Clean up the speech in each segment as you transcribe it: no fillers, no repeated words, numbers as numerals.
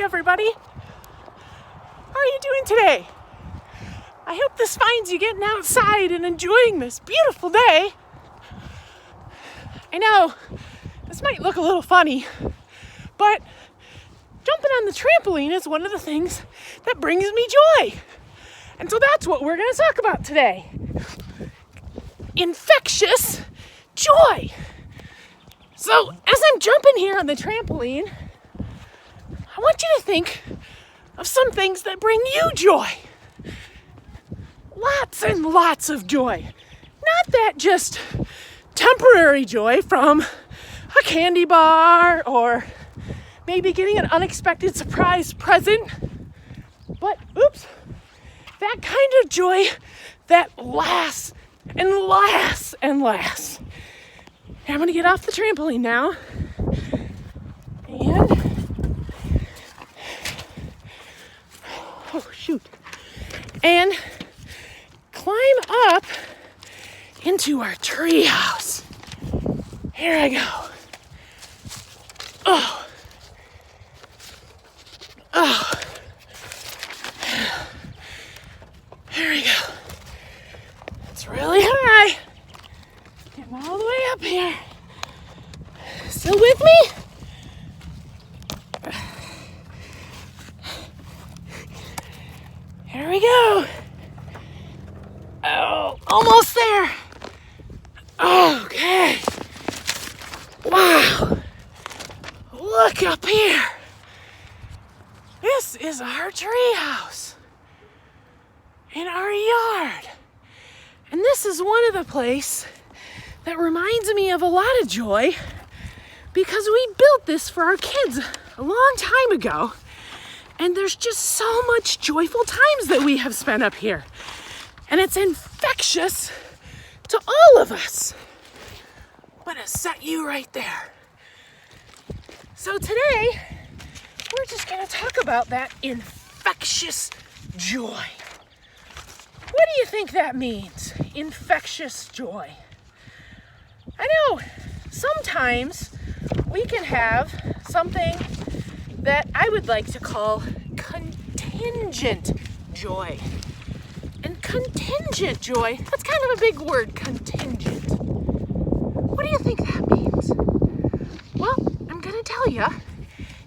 Hi, everybody. How are you doing today? I hope this finds you getting outside and enjoying this beautiful day. I know this might look a little funny, but jumping on the trampoline is one of the things that brings me joy. And so that's what we're going to talk about today. Infectious joy. So as I'm jumping here on the trampoline, I want you to think of some things that bring you joy. Lots and lots of joy. Not that just temporary joy from a candy bar or maybe getting an unexpected surprise present, but that kind of joy that lasts and lasts and lasts. I'm gonna get off the trampoline now and and climb up into our tree house. Here I go. Oh. Here we go. It's really high. Getting all the way up here. Still with me? Here we go. Oh, almost there. Okay. Wow. Look up here. This is our tree house in our yard. And this is one of the places that reminds me of a lot of joy because we built this for our kids a long time ago. And there's just so much joyful times that we have spent up here. And it's infectious to all of us. I'm gonna set you right there. So today, we're just gonna talk about that infectious joy. What do you think that means? Infectious joy. I know sometimes we can have something that I would like to call contingent joy. And contingent joy, that's kind of a big word, contingent. What do you think that means? Well, I'm gonna tell you,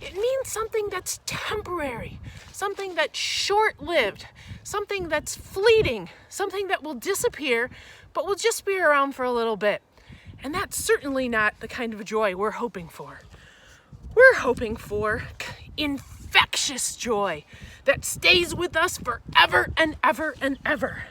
it means something that's temporary, something that's short-lived, something that's fleeting, something that will disappear, but will just be around for a little bit. And that's certainly not the kind of joy we're hoping for. We're hoping for infectious joy that stays with us forever and ever and ever.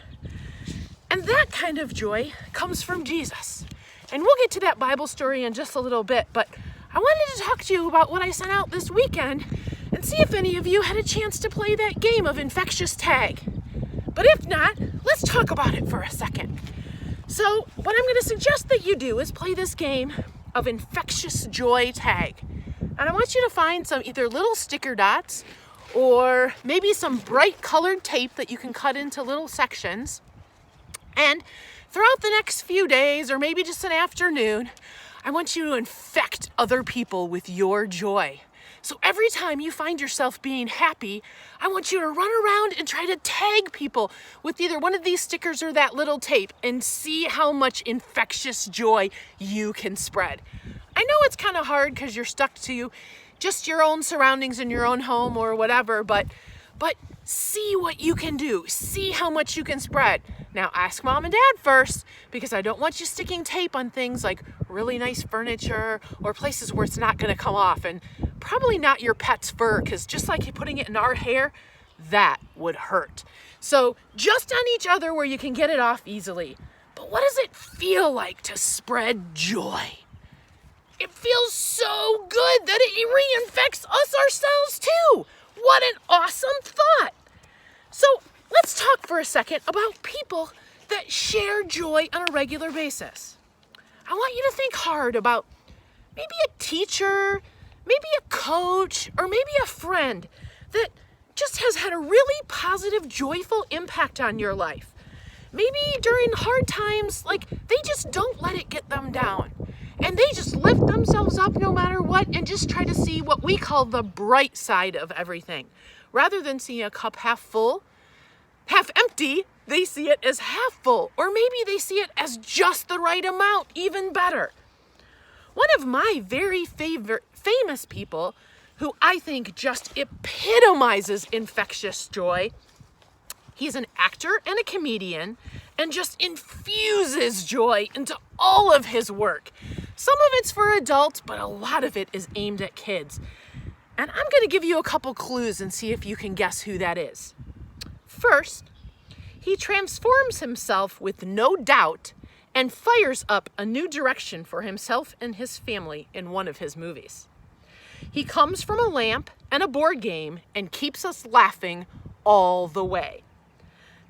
And that kind of joy comes from Jesus. And we'll get to that Bible story in just a little bit, but I wanted to talk to you about what I sent out this weekend and see if any of you had a chance to play that game of infectious tag. But if not, let's talk about it for a second. So what I'm going to suggest that you do is play this game of infectious joy tag. And I want you to find some either little sticker dots or maybe some bright colored tape that you can cut into little sections. And throughout the next few days or maybe just an afternoon, I want you to infect other people with your joy. So every time you find yourself being happy, I want you to run around and try to tag people with either one of these stickers or that little tape and see how much infectious joy you can spread. I know it's kind of hard because you're stuck to just your own surroundings in your own home or whatever, but see what you can do. See how much you can spread. Now ask mom and dad first because I don't want you sticking tape on things like really nice furniture or places where it's not going to come off, and probably not your pet's fur because just like you putting it in our hair, that would hurt. So just on each other where you can get it off easily. But what does it feel like to spread joy? It feels so good that it reinfects us ourselves too. What an awesome thought. So let's talk for a second about people that share joy on a regular basis. I want you to think hard about maybe a teacher, maybe a coach, or maybe a friend that just has had a really positive, joyful impact on your life. Maybe during hard times, like they just don't let it get them down. And they just lift themselves up no matter what and just try to see what we call the bright side of everything. Rather than seeing a cup half full, half empty, they see it as half full. Or maybe they see it as just the right amount, even better. One of my very famous people who I think just epitomizes infectious joy, he's an actor and a comedian and just infuses joy into all of his work. Some of it's for adults, but a lot of it is aimed at kids. And I'm going to give you a couple clues and see if you can guess who that is. First, he transforms himself with no doubt and fires up a new direction for himself and his family in one of his movies. He comes from a lamp and a board game and keeps us laughing all the way.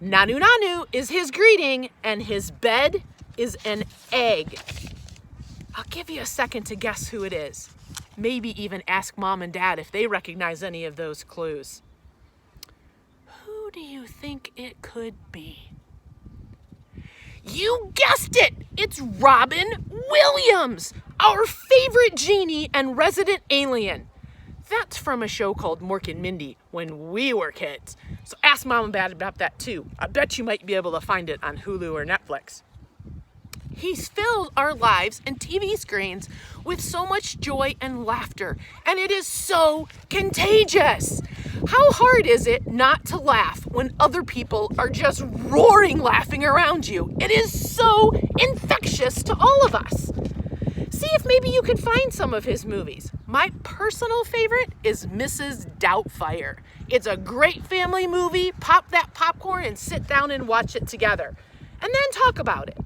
Nanu Nanu is his greeting, and his bed is an egg. I'll give you a second to guess who it is. Maybe even ask mom and dad if they recognize any of those clues. Who do you think it could be? You guessed it! It's Robin Williams, our favorite genie and resident alien. That's from a show called Mork and Mindy when we were kids. So ask mom and dad about that too. I bet you might be able to find it on Hulu or Netflix. He's filled our lives and TV screens with so much joy and laughter, and it is so contagious. How hard is it not to laugh when other people are just roaring laughing around you? It is so infectious to all of us. See if maybe you can find some of his movies. My personal favorite is Mrs. Doubtfire. It's a great family movie. Pop that popcorn and sit down and watch it together, and then talk about it.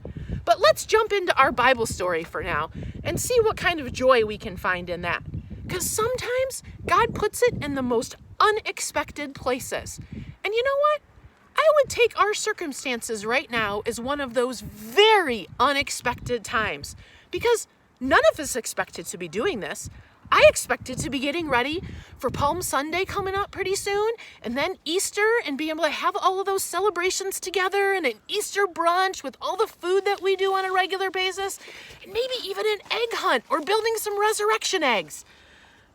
But let's jump into our Bible story for now and see what kind of joy we can find in that. Because sometimes God puts it in the most unexpected places. And you know what? I would take our circumstances right now as one of those very unexpected times. Because none of us expected to be doing this. I expected to be getting ready for Palm Sunday coming up pretty soon, and then Easter, and being able to have all of those celebrations together, and an Easter brunch with all the food that we do on a regular basis, and maybe even an egg hunt or building some resurrection eggs.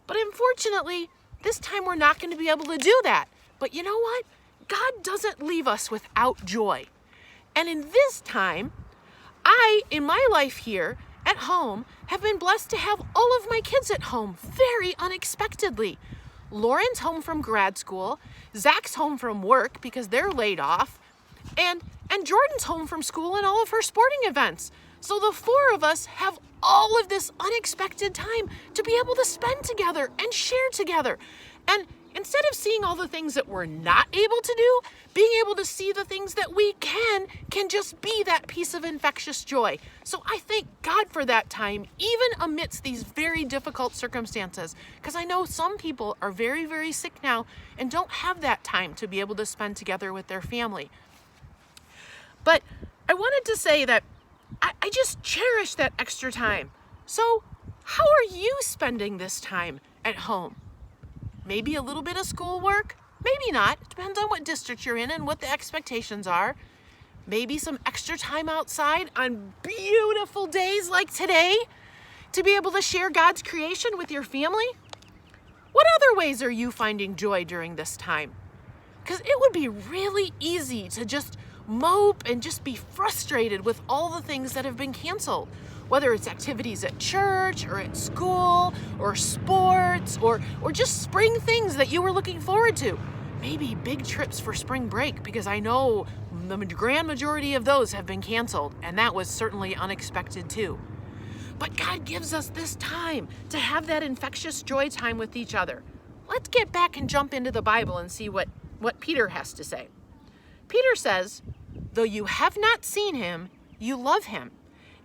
But unfortunately, this time we're not going to be able to do that. But you know what? God doesn't leave us without joy. And in this time, in my life here, at home, have been blessed to have all of my kids at home very unexpectedly. Lauren's home from grad school, Zach's home from work because they're laid off, and Jordan's home from school and all of her sporting events. So the four of us have all of this unexpected time to be able to spend together and share together. And instead of seeing all the things that we're not able to do, being able to see the things that we can just be that piece of infectious joy. So I thank God for that time, even amidst these very difficult circumstances, because I know some people are very, very sick now and don't have that time to be able to spend together with their family. But I wanted to say that I just cherish that extra time. So how are you spending this time at home? Maybe a little bit of schoolwork, maybe not. It depends on what district you're in and what the expectations are. Maybe some extra time outside on beautiful days like today to be able to share God's creation with your family. What other ways are you finding joy during this time? Because it would be really easy to just mope and just be frustrated with all the things that have been canceled. Whether it's activities at church or at school or sports or just spring things that you were looking forward to. Maybe big trips for spring break, because I know the grand majority of those have been canceled, and that was certainly unexpected too. But God gives us this time to have that infectious joy time with each other. Let's get back and jump into the Bible and see what Peter has to say. Peter says, "Though you have not seen him, you love him.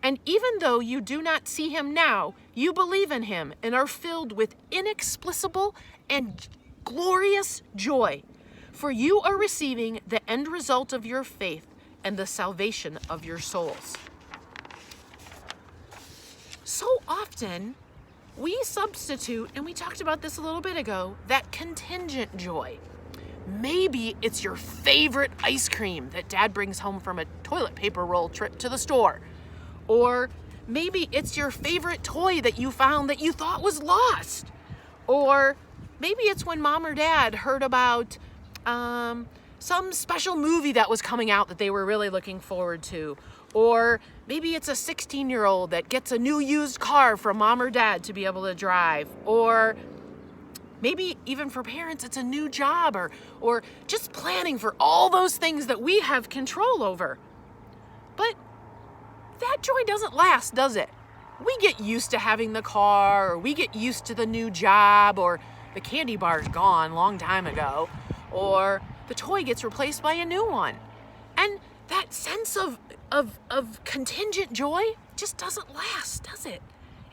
And even though you do not see him now, you believe in him and are filled with inexplicable and glorious joy, for you are receiving the end result of your faith and the salvation of your souls." So often, we substitute, and we talked about this a little bit ago, that contingent joy. Maybe it's your favorite ice cream that Dad brings home from a toilet paper roll trip to the store. Or maybe it's your favorite toy that you found that you thought was lost. Or maybe it's when mom or dad heard about some special movie that was coming out that they were really looking forward to. Or maybe it's a 16-year-old that gets a new used car from mom or dad to be able to drive. Or maybe even for parents, it's a new job or just planning for all those things that we have control over. But that joy doesn't last, does it? We get used to having the car, or we get used to the new job, or the candy bar's gone a long time ago, or the toy gets replaced by a new one. And that sense of contingent joy just doesn't last, does it?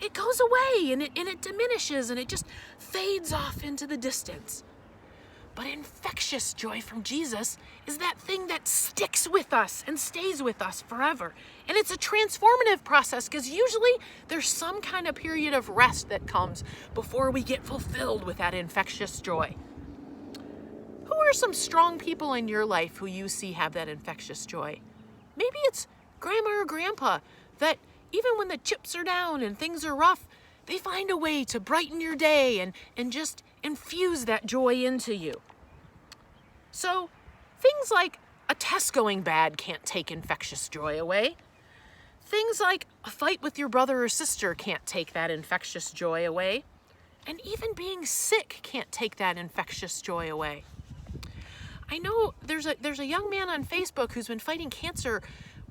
It goes away and it diminishes and it just fades off into the distance. But infectious joy from Jesus is that thing that sticks with us and stays with us forever. And it's a transformative process because usually there's some kind of period of rest that comes before we get fulfilled with that infectious joy. Who are some strong people in your life who you see have that infectious joy? Maybe it's grandma or grandpa that even when the chips are down and things are rough, they find a way to brighten your day and just infuse that joy into you. So things like a test going bad can't take infectious joy away. Things like a fight with your brother or sister can't take that infectious joy away. And even being sick can't take that infectious joy away. I know there's a young man on Facebook who's been fighting cancer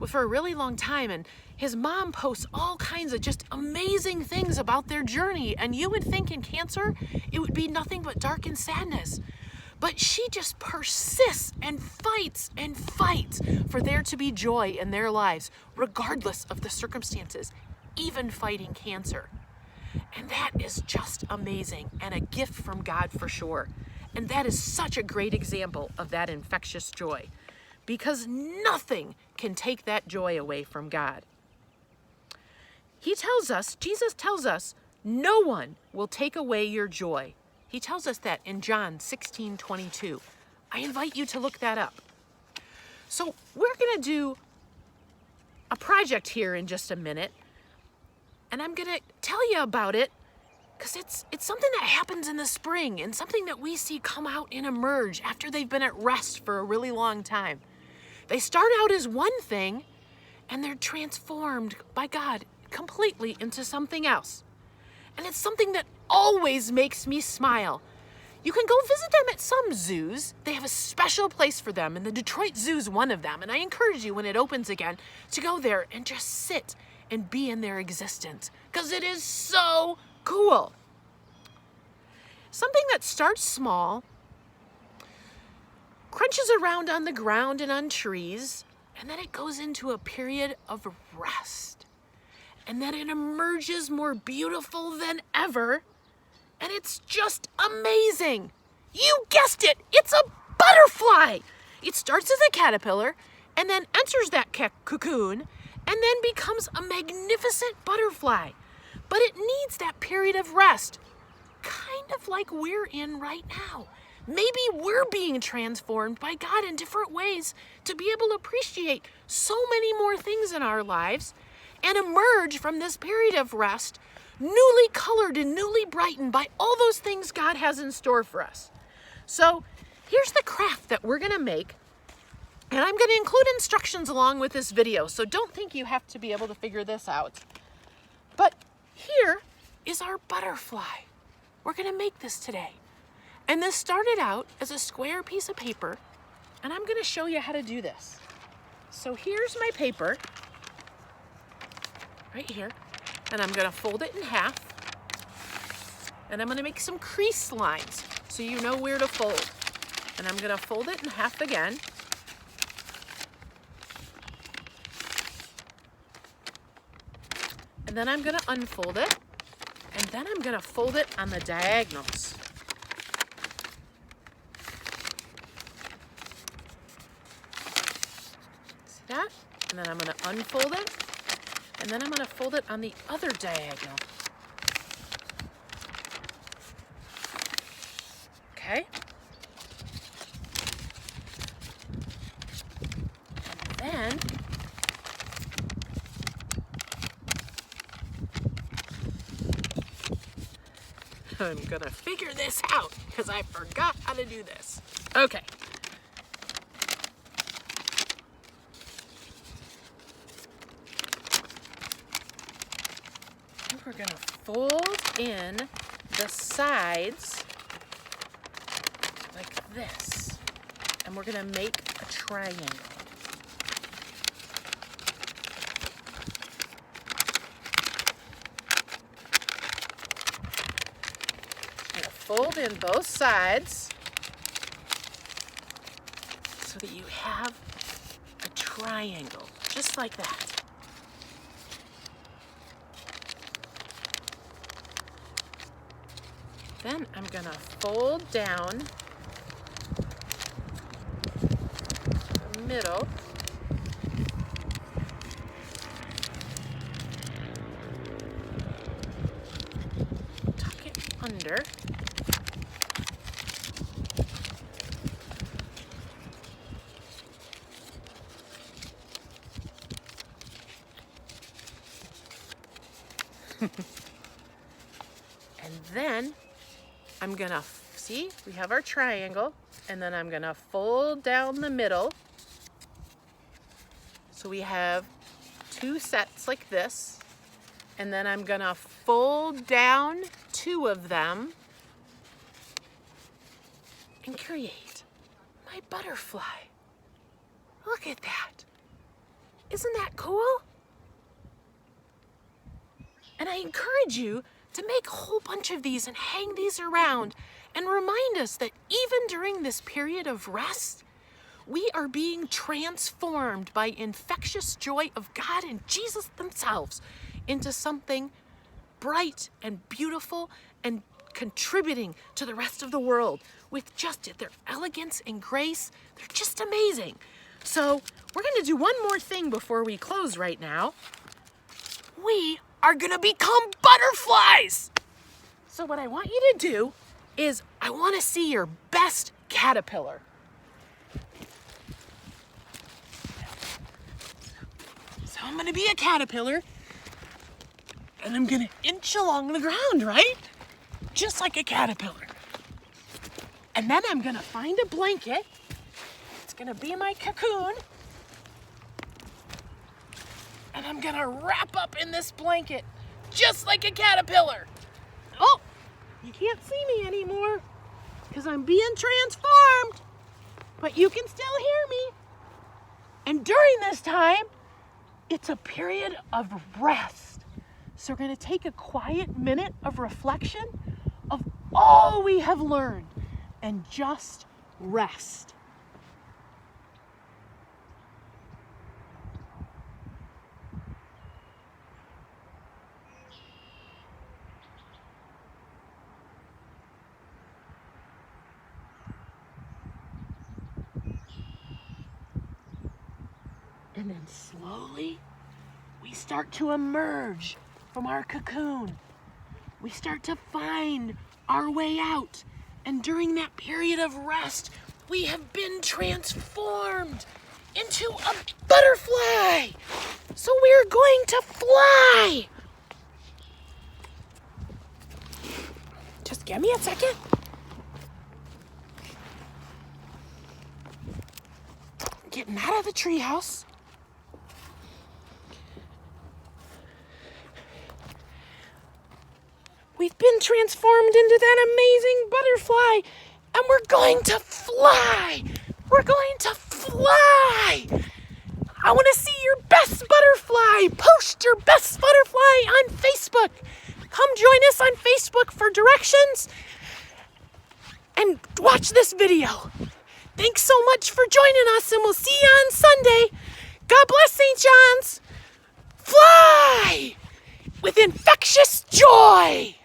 for a really long time, and his mom posts all kinds of just amazing things about their journey, and you would think in cancer it would be nothing but dark and sadness. But she just persists and fights for there to be joy in their lives, regardless of the circumstances, even fighting cancer. And that is just amazing and a gift from God for sure. And that is such a great example of that infectious joy, because nothing can take that joy away from God. Jesus tells us, no one will take away your joy. He tells us that in John 16:22. I invite you to look that up. So we're going to do a project here in just a minute, and I'm going to tell you about it because it's something that happens in the spring and something that we see come out and emerge after they've been at rest for a really long time. They start out as one thing, and they're transformed by God completely into something else. And it's something that always makes me smile. You can go visit them at some zoos. They have a special place for them, and the Detroit Zoo is one of them. And I encourage you, when it opens again, to go there and just sit and be in their existence, because it is so cool. Something that starts small, crunches around on the ground and on trees, and then it goes into a period of rest. And then it emerges more beautiful than ever. And it's just amazing. You guessed it, it's a butterfly. It starts as a caterpillar and then enters that cocoon and then becomes a magnificent butterfly. But it needs that period of rest, kind of like we're in right now. Maybe we're being transformed by God in different ways to be able to appreciate so many more things in our lives and emerge from this period of rest newly colored and newly brightened by all those things God has in store for us. So here's the craft that we're going to make, and I'm going to include instructions along with this video, so don't think you have to be able to figure this out. But here is our butterfly. We're going to make this today. And this started out as a square piece of paper, and I'm going to show you how to do this. So here's my paper, right here, and I'm going to fold it in half, and I'm going to make some crease lines so you know where to fold. And I'm going to fold it in half again. And then I'm going to unfold it, and then I'm going to fold it on the diagonals. See that? And then I'm going to unfold it, and then I'm going to fold it on the other diagonal. Okay? And then I'm gonna figure this out because I forgot how to do this. Okay. We're gonna fold in the sides like this, and we're gonna make a triangle. Gonna fold in both sides so that you have a triangle, just like that. Then I'm gonna fold down the middle. Tuck it under. And then I'm gonna, see, we have our triangle, and then I'm gonna fold down the middle. So we have two sets like this, and then I'm gonna fold down two of them and create my butterfly. Look at that. Isn't that cool? And I encourage you to make a whole bunch of these and hang these around and remind us that even during this period of rest, we are being transformed by infectious joy of God and Jesus themselves into something bright and beautiful and contributing to the rest of the world with just their elegance and grace. They're just amazing. So we're going to do one more thing before we close right now. We are gonna become butterflies. So what I want you to do is I want to see your best caterpillar. So I'm gonna be a caterpillar and I'm gonna inch along the ground, right? Just like a caterpillar. And then I'm gonna find a blanket. It's gonna be my cocoon. And I'm gonna wrap up in this blanket, just like a caterpillar. Oh, you can't see me anymore because I'm being transformed, but you can still hear me. And during this time, it's a period of rest. So we're gonna take a quiet minute of reflection of all we have learned and just rest. And then slowly, we start to emerge from our cocoon. We start to find our way out. And during that period of rest, we have been transformed into a butterfly. So we're going to fly. Just give me a second. Getting out of the treehouse. We've been transformed into that amazing butterfly, and we're going to fly. We're going to fly. I want to see your best butterfly. Post your best butterfly on Facebook. Come join us on Facebook for directions and watch this video. Thanks so much for joining us, and we'll see you on Sunday. God bless St. John's. Fly with infectious joy.